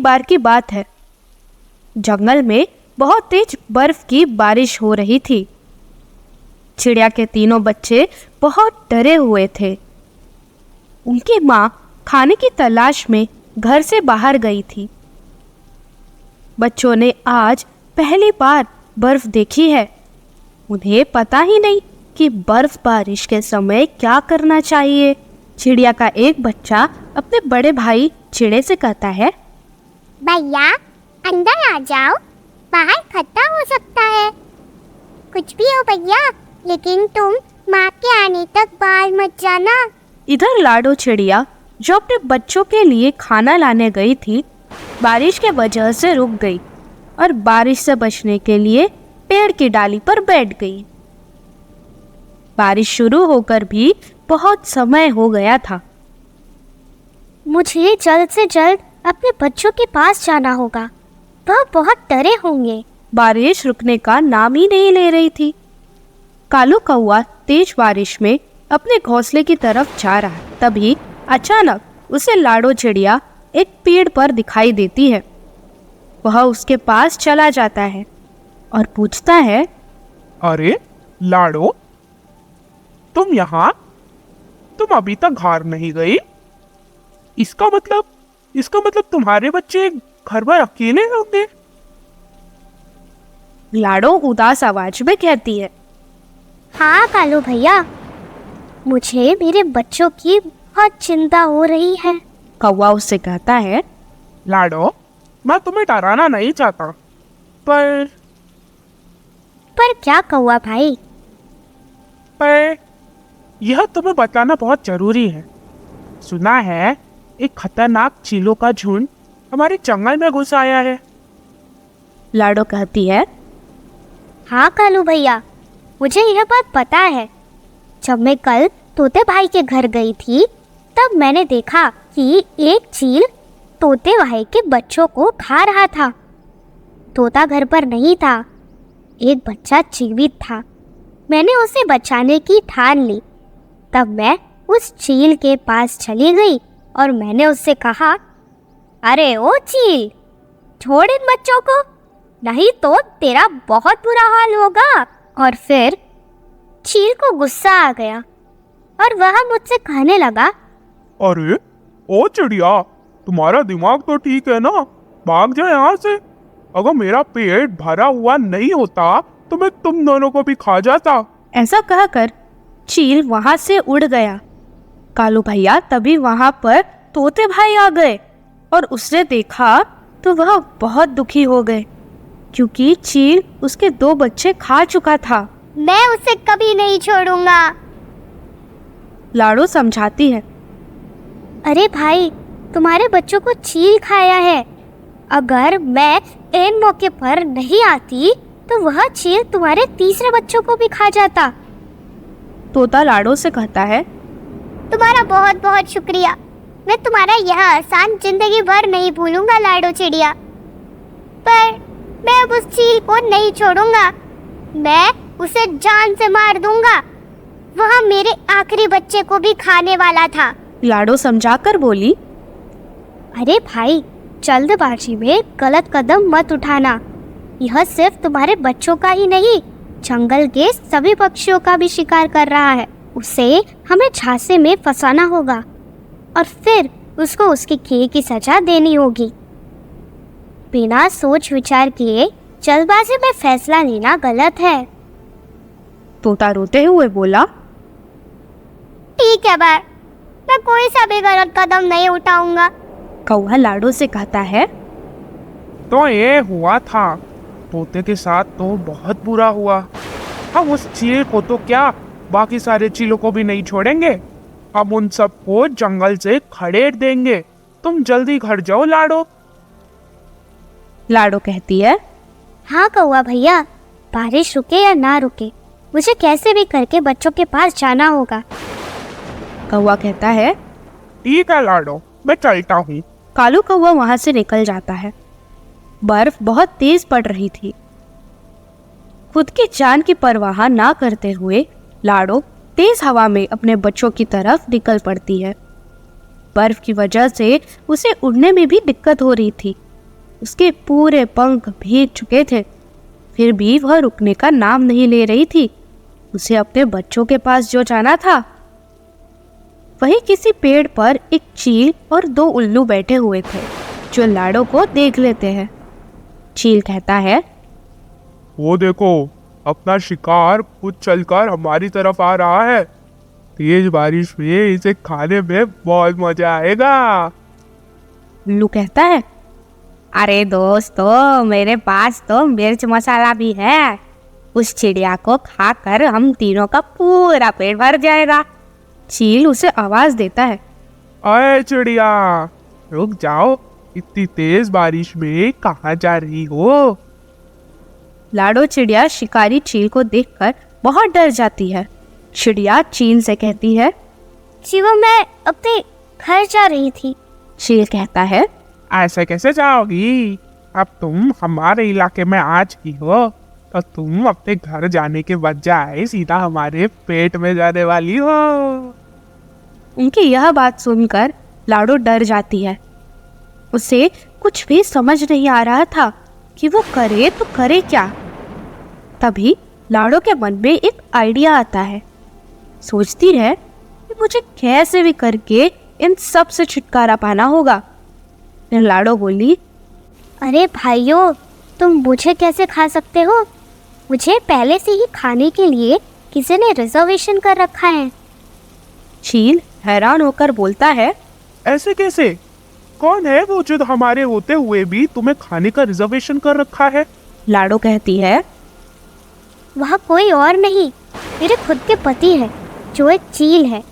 बार की बात है। जंगल में बहुत तेज बर्फ की बारिश हो रही थी। चिड़िया के तीनों बच्चे बहुत डरे हुए थे। उनकी माँ खाने की तलाश में घर से बाहर गई थी। बच्चों ने आज पहली बार बर्फ देखी है। उन्हें पता ही नहीं कि बर्फ बारिश के समय क्या करना चाहिए। चिड़िया का एक बच्चा अपने बड़े भाई चिड़े से कहता है, भैया अंदर आ जाओ, बाहर खतरा हो सकता है। कुछ भी हो भैया, लेकिन तुम माँ के आने तक बाहर मत जाना। इधर लाडो चिड़िया जो अपने बच्चों के लिए खाना लाने गई थी, बारिश के वजह से रुक गई और बारिश से बचने के लिए पेड़ की डाली पर बैठ गई। बारिश शुरू होकर भी बहुत समय हो गया था। मुझे जल्द से जल्द अपने बच्चों के पास जाना होगा, वह बहुत डरे होंगे। बारिश रुकने का नाम ही नहीं ले रही थी। कालू कौवा तेज बारिश में अपने घोंसले की तरफ जा रहा है। तभी अचानक उसे लाडो चिड़िया एक पेड़ पर दिखाई देती है। वह उसके पास चला जाता है और पूछता है, अरे लाडो, तुम यहाँ? तुम अभी तक घर नहीं गई? इसका मतलब तुम्हारे बच्चे घर पर अकेले होंगे। लाडो उदास आवाज में कहती है, हाँ कालू भैया, मुझे मेरे बच्चों की बहुत चिंता हो रही है। कौवा उससे कहता है, लाडो, मैं तुम्हें डराना नहीं चाहता, पर क्या कौवा भाई? पर यह तुम्हें बताना बहुत जरूरी है। सुना है एक खतरनाक चीलों का झुंड हमारे जंगल में घुस आया है। लाडो कहती है, हाँ कालू भैया, मुझे यह बात पता है। जब मैं कल तोते भाई के घर गई थी, तब मैंने देखा कि एक चील तोते भाई के बच्चों को खा रहा था। तोता घर पर नहीं था, एक बच्चा जीवित था। मैंने उसे बचाने की ठान ली। तब मैं उस चील के पास चली गई और मैंने उससे कहा, अरे ओ चील, छोड़ इन बच्चों को, नहीं तो तेरा बहुत बुरा हाल होगा। और फिर चील को गुस्सा आ गया और वह मुझसे कहने लगा, अरे ओ चिड़िया, तुम्हारा दिमाग तो ठीक है ना? भाग जाओ यहाँ से। अगर मेरा पेट भरा हुआ नहीं होता तो मैं तुम दोनों को भी खा जाता। ऐसा कहकर चील वहां से उड़ गया। कालू भैया तभी वहां पर तोते भाई आ गए और उसने देखा तो वह बहुत दुखी हो गए, क्योंकि चील उसके 2 बच्चे खा चुका था। मैं उसे कभी नहीं छोड़ूंगा। लाडो समझाती है, अरे भाई, तुम्हारे बच्चों को चील खाया है। अगर मैं इन मौके पर नहीं आती तो वह चील तुम्हारे तीसरे बच्चों को भी खा जाता। तोता लाडो से कहता है, तुम्हारा बहुत बहुत शुक्रिया। मैं तुम्हारा यह आसान जिंदगी भर नहीं भूलूंगा लाडो चिड़िया। पर मैं अब उस चील को नहीं छोड़ूंगा। मैं उसे जान से मार दूंगा। वह मेरे आखिरी बच्चे को भी खाने वाला था। लाडो समझाकर बोली, अरे भाई, जल्दबाजी में गलत कदम मत उठाना। यह सिर्फ तुम्हारे बच्चों का ही नहीं, जंगल के सभी पक्षियों का भी शिकार कर रहा है। उसे हमें झांसे में फंसाना होगा और फिर उसको उसके किए की सजा देनी होगी। बिना सोच विचार किए जल्दबाजी में फैसला लेना गलत है। तोता रोते हुए बोला, ठीक है भाई, मैं कोई सा भी गलत कदम नहीं उठाऊंगा। कौवा लाडो से कहता है, तो ये हुआ था, तोते के साथ तो बहुत बुरा हुआ। हम उस चील को तो क्या, बाकी सारे चीलों को भी नहीं छोड़ेंगे। हम उन सबको जंगल से खड़ेड़ देंगे। तुम जल्दी घर जाओ लाडो। लाडो कहती है, हाँ कौवा भैया, बारिश रुके या ना रुके, मुझे कैसे भी करके बच्चों के पास जाना होगा। कौवा कहता है, ठीक है लाडो, मैं चलता हूँ। कालू कौवा वहां से निकल जाता है। बर्फ बहुत तेज पड़ रही थी। खुद की जान की परवाह ना करते हुए लाडो तेज हवा में अपने बच्चों की तरफ निकल पड़ती है। बर्फ की वजह से उसे उड़ने में भी दिक्कत हो रही थी उसके पूरे पंख भीग चुके थे, फिर भी वह रुकने का नाम नहीं ले रही थी। उसे अपने बच्चों के पास जो जाना था। वहीं किसी पेड़ पर एक चील और 2 उल्लू बैठे हुए थे जो लाडो को देख लेते हैं। चील कहता है, वो देखो, अपना शिकार खुद चलकर हमारी तरफ आ रहा है। तेज बारिश में इसे खाने में बहुत मजा आएगा। उल्लू कहता है, अरे दोस्तों, मेरे पास तो मिर्च मसाला भी है। उस चिड़िया को खाकर हम तीनों का पूरा पेट भर जाएगा। चील उसे आवाज देता है, अरे चिड़िया, रुक जाओ, इतनी तेज बारिश में कहाँ जा रही हो? लाडो चिड़िया शिकारी चील को देखकर बहुत डर जाती है। चिड़िया चील से कहती है, शिवम, मैं अपने घर जा रही थी। चील कहता है, ऐसे कैसे जाओगी? अब तुम हमारे इलाके में आ चुकी हो, तो तुम अपने घर जाने के बजाय सीधा हमारे पेट में जाने वाली हो। उनकी यह बात सुनकर लाडो डर जाती है। उसे कुछ भी समझ नहीं आ रहा था कि वो करे तो करे क्या। तभी लाडो के मन में एक आइडिया आता है। सोचती है कि मुझे कैसे भी करके इन सब से छुटकारा पाना होगा। फिर लाडो बोली, अरे भाइयों, तुम मुझे कैसे खा सकते हो? मुझे पहले से ही खाने के लिए किसी ने रिजर्वेशन कर रखा है। चील हैरान होकर बोलता है, ऐसे कैसे? कौन है वो जो हमारे होते हुए भी तुम्हें खाने का रिजर्वेशन कर रखा है? लाडो कहती है, वह कोई और नहीं, मेरे खुद के पति है, जो एक चील है।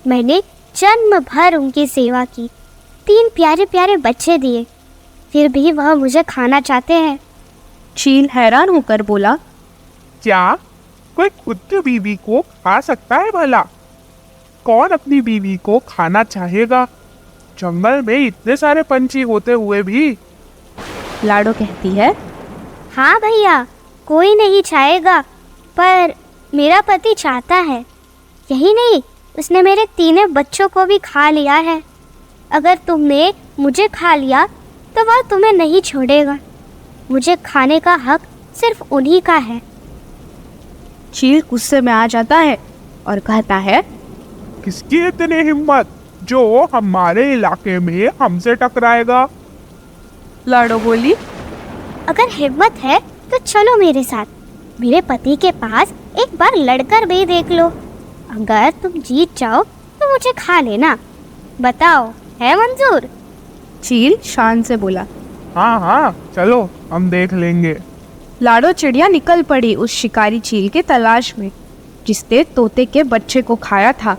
मैंने जन्म भर उनकी सेवा की, 3 प्यारे प्यारे बच्चे दिए, फिर भी वह मुझे खाना चाहते हैं। चील हैरान होकर बोला, क्या कोई खुद की बीवी को खा सकता है भला? कौन अपनी बीवी को खाना चाहेगा? जंगल में इतने सारे पंछी होते हुए भी। लाडो कहती है, हाँ भैया, कोई नहीं चाहेगा, पर मेरा पति चाहता है। यही नहीं, उसने मेरे 3 बच्चों को भी खा लिया है। अगर तुमने मुझे खा लिया तो वह तुम्हें नहीं छोड़ेगा। मुझे खाने का हक सिर्फ उन्हीं का है। चील गुस्से में आ जाता है और कहता है, किसकी इतनी हिम्मत जो हमारे इलाके में हमसे टकराएगा? लाडो बोली, अगर हिम्मत है तो चलो मेरे साथ। मेरे पति के पास एक बार लड़कर भी देख लो। अगर तुम जीत जाओ तो मुझे खा लेना। बताओ, है मंजूर? चील शान से बोला। हाँ हाँ, चलो हम देख लेंगे। लाडो चिड़िया निकल पड़ी उस शिकारी चील के तलाश में जिसने तोते के बच्चे को खाया था।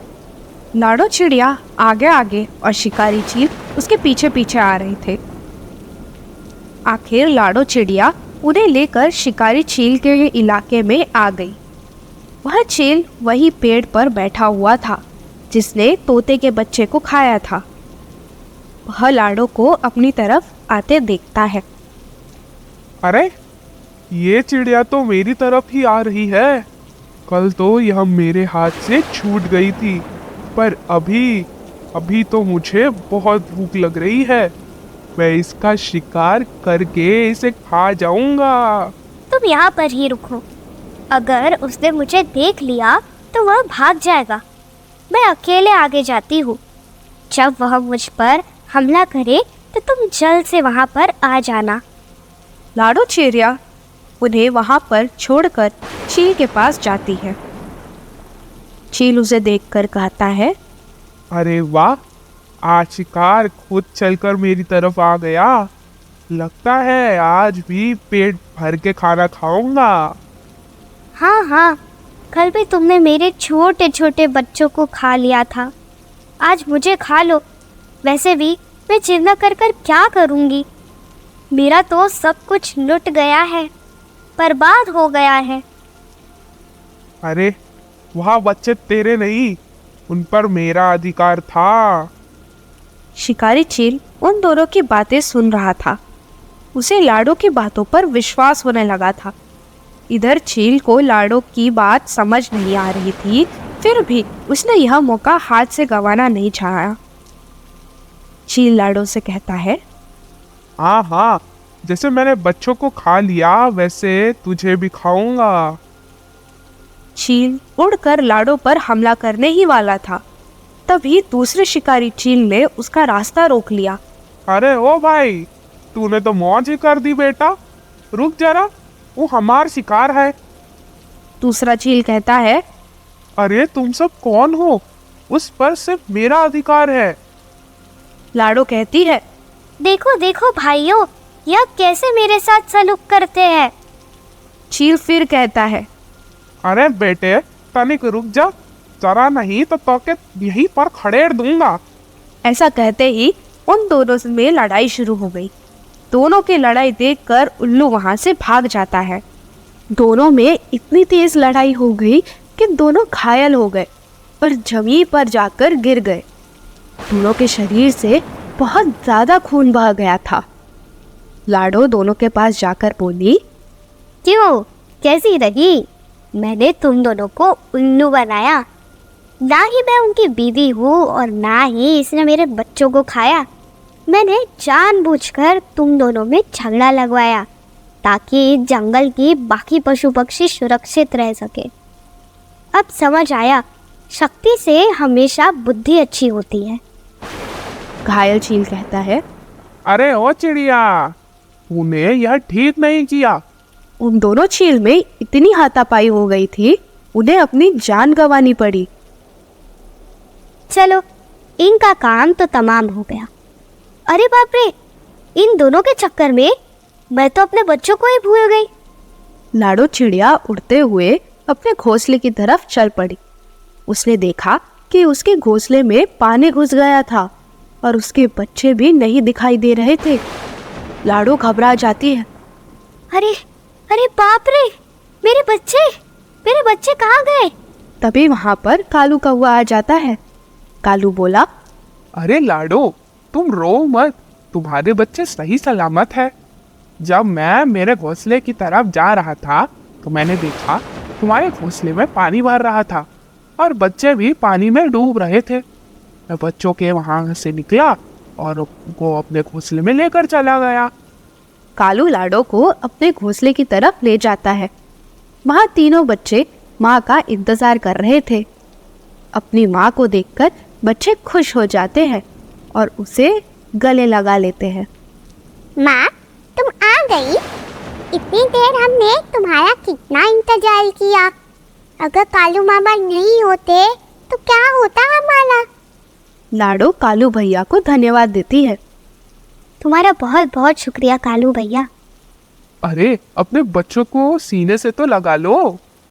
लाडो चिड़िया आगे आगे और शिकारी चील उसके पीछे पीछे आ रहे थे। आखिर लाडो चिड़िया उन्हें लेकर शिकारी चील के इलाके में आ गई। वह चील वही पेड़ पर बैठा हुआ था जिसने तोते के बच्चे को खाया था। वह लाडो को अपनी तरफ आते देखता है। अरे, ये चिड़िया तो मेरी तरफ ही आ रही है। कल तो यह मेरे हाथ से छूट गई थी, पर अभी तो मुझे बहुत भूख लग रही है। मैं इसका शिकार करके इसे खा जाऊंगा। तुम यहाँ पर ही रुको। अगर उसने मुझे देख लिया तो वह भाग जाएगा। मैं अकेले आगे जाती हूँ। जब वह मुझ पर हमला करे तो तुम जल्द से वहाँ पर आ जाना। लाडो चिड़िया उन्हें वहाँ पर छोड़कर चील के पास जाती है। चील उसे देखकर कहता है, अरे वाह, आज शिकार खुद चलकर मेरी तरफ आ गया। लगता है आज भी पेट भर के खाना खाऊंगा। हाँ हाँ, कल भी तुमने मेरे छोटे छोटे बच्चों को खा लिया था। आज मुझे खा लो। वैसे भी मैं जिंदा कर कर क्या करूँगी? मेरा तो सब कुछ लुट गया है, बर्बाद हो गया है। अरे, वह बच्चे तेरे नहीं, उन पर मेरा अधिकार था। शिकारी चील उन दोनों की बातें सुन रहा था। उसे लाडो की बातों पर विश्वास होने लगा था। इधर चील को लाडो की बात समझ नहीं आ रही थी, फिर भी उसने यह मौका हाथ से गंवाना नहीं चाहा। चील लाडो से कहता है, हाँ हाँ, जैसे मैंने बच्चों को खा लिया वैसे तुझे भी खाऊंगा। चील उड़कर लाडो पर हमला करने ही वाला था, तभी दूसरे शिकारी चील ने उसका रास्ता रोक लिया। अरे ओ भाई, तूने तो मौज ही कर दी बेटा, रुक जरा, वो हमार शिकार है। दूसरा चील कहता है, अरे तुम सब कौन हो, उस पर सिर्फ मेरा अधिकार है। लाडो कहती है, देखो देखो भाइयों, यह कैसे मेरे साथ सलूक करते हैं। चील फिर कहता है, अरे बेटे तनिक रुक जा, जरा नहीं तो तोके यहीं पर खड़ेड़ दूंगा। ऐसा कहते ही उन दोनों में लड़ाई शुरू हो गई। दोनों की लड़ाई देखकर उल्लू वहां से भाग जाता है। दोनों में इतनी तेज लड़ाई हो गई कि दोनों घायल हो गए और जमीन पर जाकर गिर गए। दोनों के शरीर से बहुत ज्यादा खून बह गया था। लाडो दोनों के पास जाकर बोली, क्यों, कैसी रही? मैंने तुम दोनों को उल्लू बनाया। ना ही मैं उनकी बीवी हूँ और ना ही इसने मेरे बच्चों को खाया। मैंने जानबूझकर तुम दोनों में झगड़ा लगवाया ताकि जंगल की बाकी पशु पक्षी सुरक्षित रह सके। अब समझ आया, शक्ति से हमेशा बुद्धि अच्छी होती है। घायल चील कहता है, अरे ओ चिड़िया, तूने यह ठीक नहीं किया। उन दोनों चील में इतनी हाथापाई हो गई थी, उन्हें अपनी जान गंवानी पड़ी। चलो, इनका काम तो तमाम हो गया। अरे बाप रे, इन दोनों के चक्कर में मैं तो अपने बच्चों को ही भूल गई। लाडो चिड़िया उड़ते हुए अपने घोंसले की तरफ चल पड़ी। उसने देखा कि उसके घोंसले में पानी घुस गया था और उसके बच्चे भी नहीं दिखाई दे रहे थे। लाडो घबरा जाती है। अरे अरे बाप रे, मेरे बच्चे कहाँ गए? तभी वहां पर कालू कौवा आ जाता है। कालू बोला, अरे लाडो, तुम रो मत, तुम्हारे बच्चे सही सलामत है। जब मैं मेरे घोंसले की तरफ जा रहा था तो मैंने देखा तुम्हारे घोंसले में पानी भर रहा था और बच्चे भी पानी में डूब रहे थे। मैं बच्चों के वहां से निकला और उनको अपने घोंसले में लेकर चला गया। कालू लाडो को अपने घोंसले की तरफ ले जाता है। वहां तीनों बच्चे माँ का इंतजार कर रहे थे। अपनी माँ को देखकर बच्चे खुश हो जाते हैं और उसे गले लगा लेते हैं। माँ, तुम आ गई? इतनी देर हमने तुम्हारा कितना इंतजार किया। अगर कालू मामा नहीं होते तो क्या होता हमारा? लाडो कालू भैया को धन्यवाद देती है। तुम्हारा बहुत बहुत शुक्रिया कालू भैया। अरे अपने बच्चों को सीने से तो लगा लो।